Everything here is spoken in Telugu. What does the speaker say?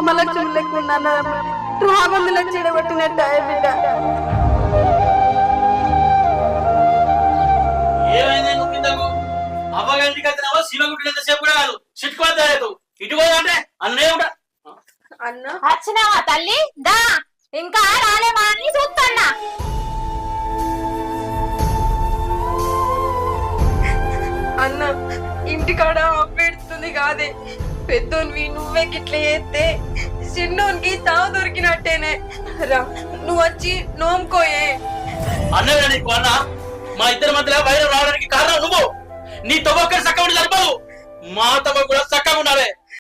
రామలక్ష్మి లేకున్నా రాబందులకు చెడబట్టినట్టు బిడ్డ. ఏమైంది నువ్వు కిందకు అవ్వగంటికి వచ్చినావా శివగుడ్డి ఎంతసేపు కూడా కాదు చిట్టుకోలేదు ఇటు పోదంటే అన్నే ఉంటా అన్న వచ్చినావా తల్లి దా ఇంకా రాలేమా అని చూస్తున్నా. అన్న ఇంటికాడ అప్పెడుతుంది కాదే పెద్దోన్వి నువ్వే గిట్ల చేస్తే చిన్నోనికి తావు దొరికినట్టేనే రా నువ్వు వచ్చి నోముకోయే. అన్నగా నీకు అన్న మా ఇద్దరి మధ్యలో వైరం రావడానికి కారణం నువ్వు. నీ తవ్వొక్కడి చక్కగా ఉండి సరిపోదు మా తవ్వ కూడా చక్కగా ఉండాలి.